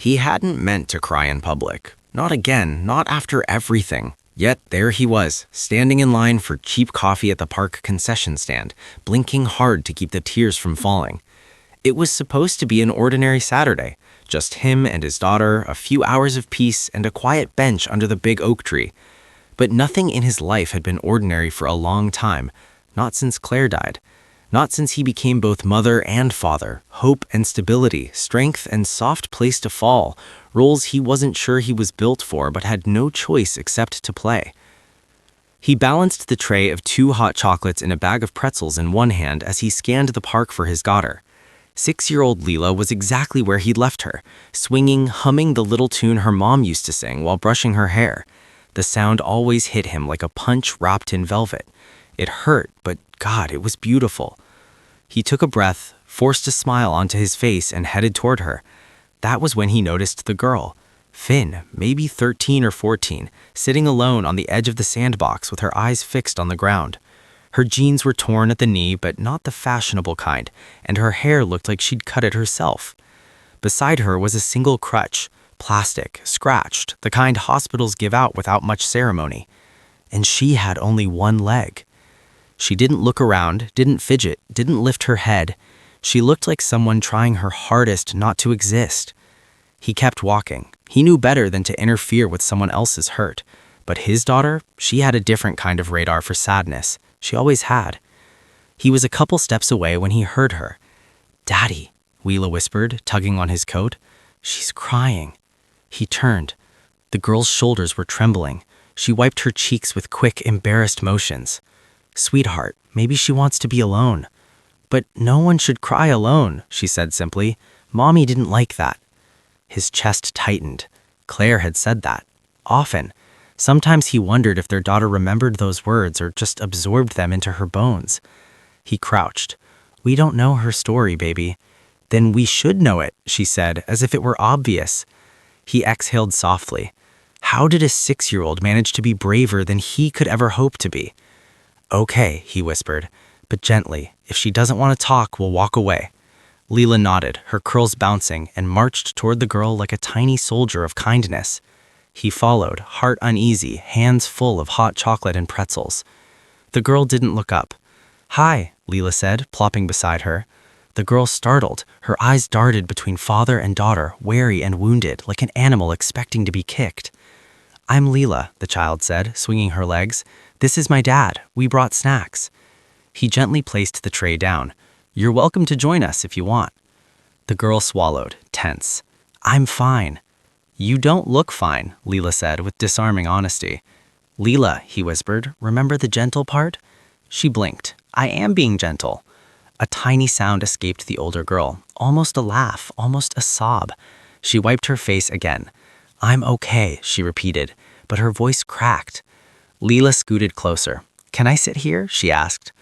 He hadn't meant to cry in public. Not again, not after everything. Yet there he was, standing in line for cheap coffee at the park concession stand, blinking hard to keep the tears from falling. It was supposed to be an ordinary Saturday, just him and his daughter, a few hours of peace, and a quiet bench under the big oak tree. But nothing in his life had been ordinary for a long time, not since Claire died. Not since he became both mother and father, hope and stability, strength and soft place to fall, roles he wasn't sure he was built for but had no choice except to play. He balanced the tray of 2 hot chocolates and a bag of pretzels in one hand as he scanned the park for his daughter. 6-year-old Leela was exactly where he'd left her, swinging, humming the little tune her mom used to sing while brushing her hair. The sound always hit him like a punch wrapped in velvet. It hurt, but God, it was beautiful. He took a breath, forced a smile onto his face, and headed toward her. That was when he noticed the girl, Finn, maybe 13 or 14, sitting alone on the edge of the sandbox with her eyes fixed on the ground. Her jeans were torn at the knee, but not the fashionable kind, and her hair looked like she'd cut it herself. Beside her was a single crutch, plastic, scratched, the kind hospitals give out without much ceremony. And she had only one leg. She didn't look around, didn't fidget, didn't lift her head. She looked like someone trying her hardest not to exist. He kept walking. He knew better than to interfere with someone else's hurt. But his daughter, she had a different kind of radar for sadness. She always had. He was a couple steps away when he heard her. "Daddy," Leela whispered, tugging on his coat. "She's crying." He turned. The girl's shoulders were trembling. She wiped her cheeks with quick, embarrassed motions. "Sweetheart, maybe she wants to be alone." "But no one should cry alone," she said simply. "Mommy didn't like that." His chest tightened. Claire had said that. Often. Sometimes he wondered if their daughter remembered those words or just absorbed them into her bones. He crouched. "We don't know her story, baby." "Then we should know it," she said, as if it were obvious. He exhaled softly. How did a 6-year-old manage to be braver than he could ever hope to be? "Okay," he whispered, "but gently. If she doesn't want to talk, we'll walk away." Leela nodded, her curls bouncing, and marched toward the girl like a tiny soldier of kindness. He followed, heart uneasy, hands full of hot chocolate and pretzels. The girl didn't look up. "Hi," Leela said, plopping beside her. The girl startled. Her eyes darted between father and daughter, wary and wounded, like an animal expecting to be kicked. "I'm Leela," the child said, swinging her legs. "This is my dad. We brought snacks." He gently placed the tray down. "You're welcome to join us if you want." The girl swallowed, tense. "I'm fine." "You don't look fine," Leela said with disarming honesty. "Leela," he whispered, "remember the gentle part?" She blinked. "I am being gentle." A tiny sound escaped the older girl, almost a laugh, almost a sob. She wiped her face again. "I'm okay," she repeated, but her voice cracked. Leela scooted closer. "Can I sit here?" she asked.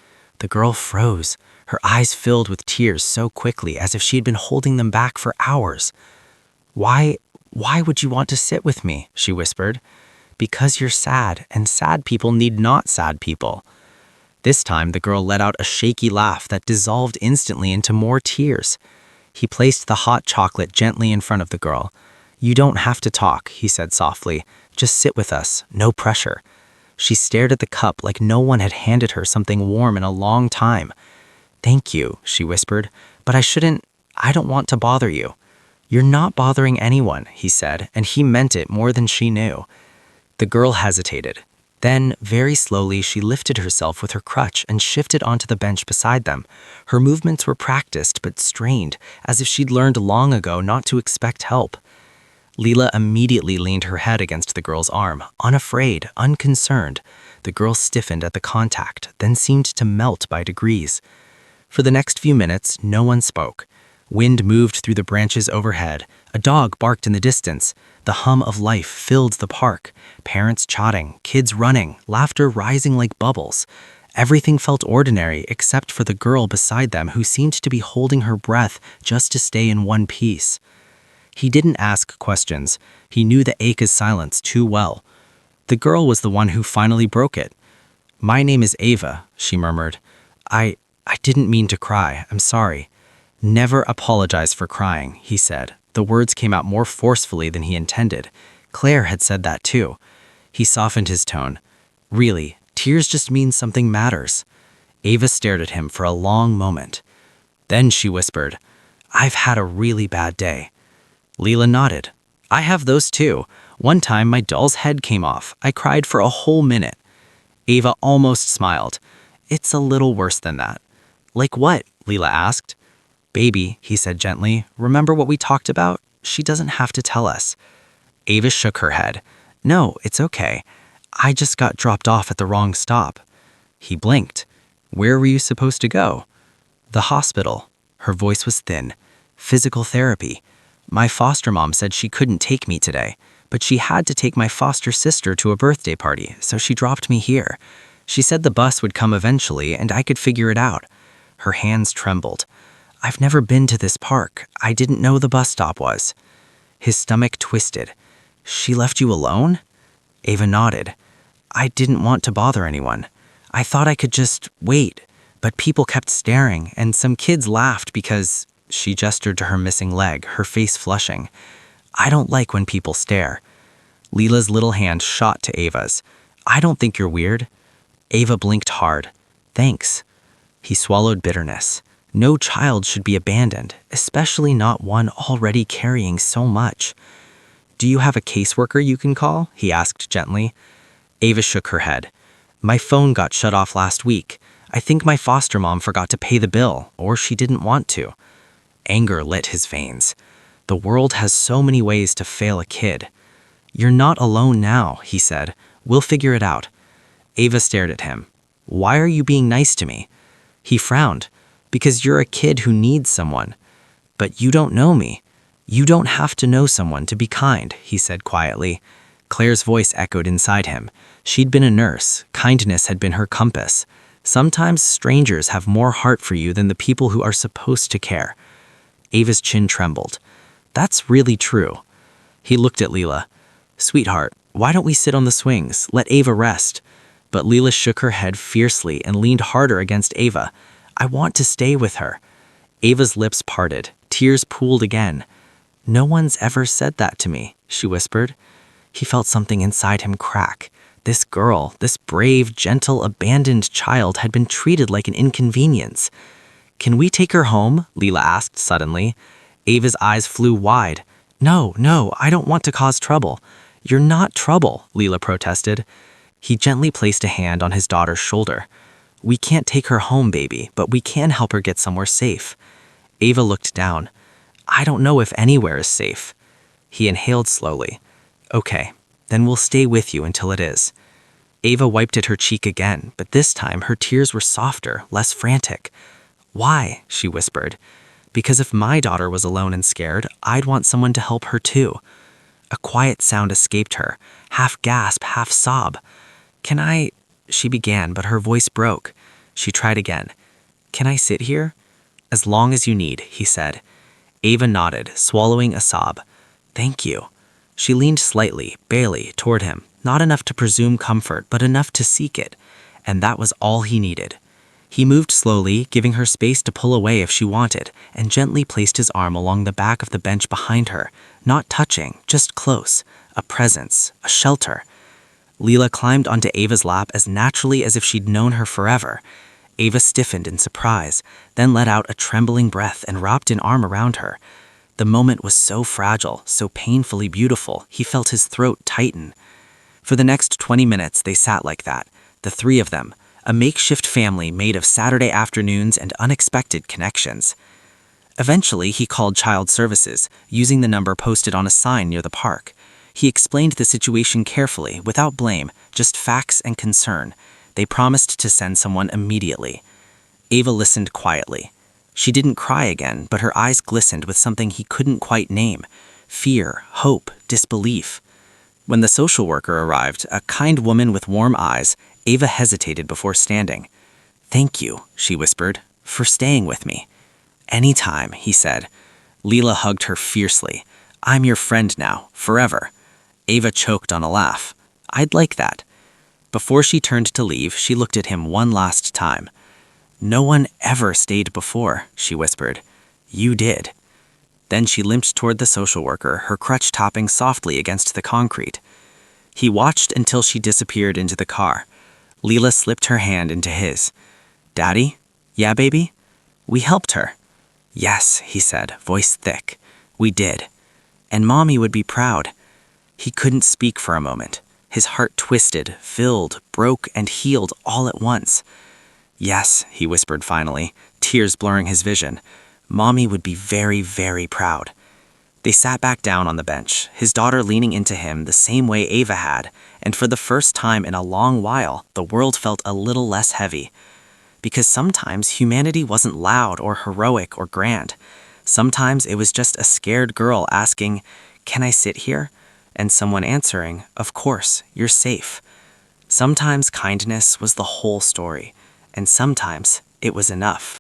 The girl froze. Her eyes filled with tears so quickly as if she had been holding them back for hours. Why would you want to sit with me?" she whispered. "Because you're sad, and sad people need not sad people." This time, the girl let out a shaky laugh that dissolved instantly into more tears. He placed the hot chocolate gently in front of the girl. "You don't have to talk," he said softly. "Just sit with us, no pressure." She stared at the cup like no one had handed her something warm in a long time. "Thank you," she whispered, "but I don't want to bother you." "You're not bothering anyone," he said, and he meant it more than she knew. The girl hesitated. Then, very slowly, she lifted herself with her crutch and shifted onto the bench beside them. Her movements were practiced but strained, as if she'd learned long ago not to expect help. Leela immediately leaned her head against the girl's arm, unafraid, unconcerned. The girl stiffened at the contact, then seemed to melt by degrees. For the next few minutes, no one spoke. Wind moved through the branches overhead. A dog barked in the distance. The hum of life filled the park. Parents chatting, kids running, laughter rising like bubbles. Everything felt ordinary except for the girl beside them who seemed to be holding her breath just to stay in one piece. He didn't ask questions. He knew the Aka's silence too well. The girl was the one who finally broke it. "My name is Ava," she murmured. I didn't mean to cry. I'm sorry." "Never apologize for crying," he said, The words came out more forcefully than he intended. Claire had said that too. He softened his tone. Really, tears just mean something matters. Ava stared at him for a long moment. Then she whispered, I've had a really bad day. Leela nodded. I have those too. One time my doll's head came off. I cried for a whole minute. Ava almost smiled. It's a little worse than that. Like what? Leela asked. Baby, he said gently, remember what we talked about? She doesn't have to tell us. Ava shook her head. No, it's okay. I just got dropped off at the wrong stop. He blinked. Where were you supposed to go? The hospital. Her voice was thin. Physical therapy. My foster mom said she couldn't take me today, but she had to take my foster sister to a birthday party, so she dropped me here. She said the bus would come eventually and I could figure it out. Her hands trembled. I've never been to this park. I didn't know the bus stop was. His stomach twisted. She left you alone? Ava nodded. I didn't want to bother anyone. I thought I could just wait, but people kept staring and some kids laughed because... She gestured to her missing leg, her face flushing. I don't like when people stare. Leela's little hand shot to Ava's. I don't think you're weird. Ava blinked hard. Thanks. He swallowed bitterness. No child should be abandoned, especially not one already carrying so much. Do you have a caseworker you can call? He asked gently. Ava shook her head. My phone got shut off last week. I think my foster mom forgot to pay the bill, or she didn't want to. Anger lit his veins. The world has so many ways to fail a kid. You're not alone now, he said. We'll figure it out. Ava stared at him. Why are you being nice to me? He frowned. Because you're a kid who needs someone. But you don't know me. You don't have to know someone to be kind, he said quietly. Claire's voice echoed inside him. She'd been a nurse. Kindness had been her compass. Sometimes strangers have more heart for you than the people who are supposed to care. Ava's chin trembled. That's really true. He looked at Leela. Sweetheart, why don't we sit on the swings? Let Ava rest. But Leela shook her head fiercely and leaned harder against Ava. I want to stay with her. Ava's lips parted. Tears pooled again. No one's ever said that to me, she whispered. He felt something inside him crack. This girl, this brave, gentle, abandoned child had been treated like an inconvenience. Can we take her home? Leela asked suddenly. Ava's eyes flew wide. No, I don't want to cause trouble. You're not trouble, Leela protested. He gently placed a hand on his daughter's shoulder. We can't take her home, baby, but we can help her get somewhere safe. Ava looked down. I don't know if anywhere is safe. He inhaled slowly. Okay, then we'll stay with you until it is. Ava wiped at her cheek again, but this time her tears were softer, less frantic. Why? She whispered. Because if my daughter was alone and scared, I'd want someone to help her too. A quiet sound escaped her, half gasp, half sob. Can I... She began, but her voice broke. She tried again. Can I sit here? As long as you need, he said. Ava nodded, swallowing a sob. Thank you. She leaned slightly, barely, toward him, not enough to presume comfort, but enough to seek it. And that was all he needed. He moved slowly, giving her space to pull away if she wanted, and gently placed his arm along the back of the bench behind her, not touching, just close, a presence, a shelter. Leela climbed onto Ava's lap as naturally as if she'd known her forever. Ava stiffened in surprise, then let out a trembling breath and wrapped an arm around her. The moment was so fragile, so painfully beautiful, he felt his throat tighten. For the next 20 minutes they sat like that, the three of them, a makeshift family made of Saturday afternoons and unexpected connections. Eventually, he called Child Services, using the number posted on a sign near the park. He explained the situation carefully, without blame, just facts and concern. They promised to send someone immediately. Ava listened quietly. She didn't cry again, but her eyes glistened with something he couldn't quite name. Fear, hope, disbelief. When the social worker arrived, a kind woman with warm eyes, Ava hesitated before standing. Thank you, she whispered, for staying with me. Anytime, he said. Leela hugged her fiercely. I'm your friend now, forever. Ava choked on a laugh. I'd like that. Before she turned to leave, she looked at him one last time. No one ever stayed before, she whispered. You did. Then she limped toward the social worker, her crutch tapping softly against the concrete. He watched until she disappeared into the car. Leela slipped her hand into his. "Daddy? Yeah, baby?" "We helped her." "Yes," he said, voice thick. "We did. And Mommy would be proud." He couldn't speak for a moment. His heart twisted, filled, broke, and healed all at once. "Yes," he whispered finally, tears blurring his vision. "Mommy would be very, very proud." They sat back down on the bench, his daughter leaning into him the same way Ava had, and for the first time in a long while, the world felt a little less heavy. Because sometimes humanity wasn't loud or heroic or grand. Sometimes it was just a scared girl asking, "Can I sit here?" And someone answering, "Of course, you're safe." Sometimes kindness was the whole story, and sometimes it was enough.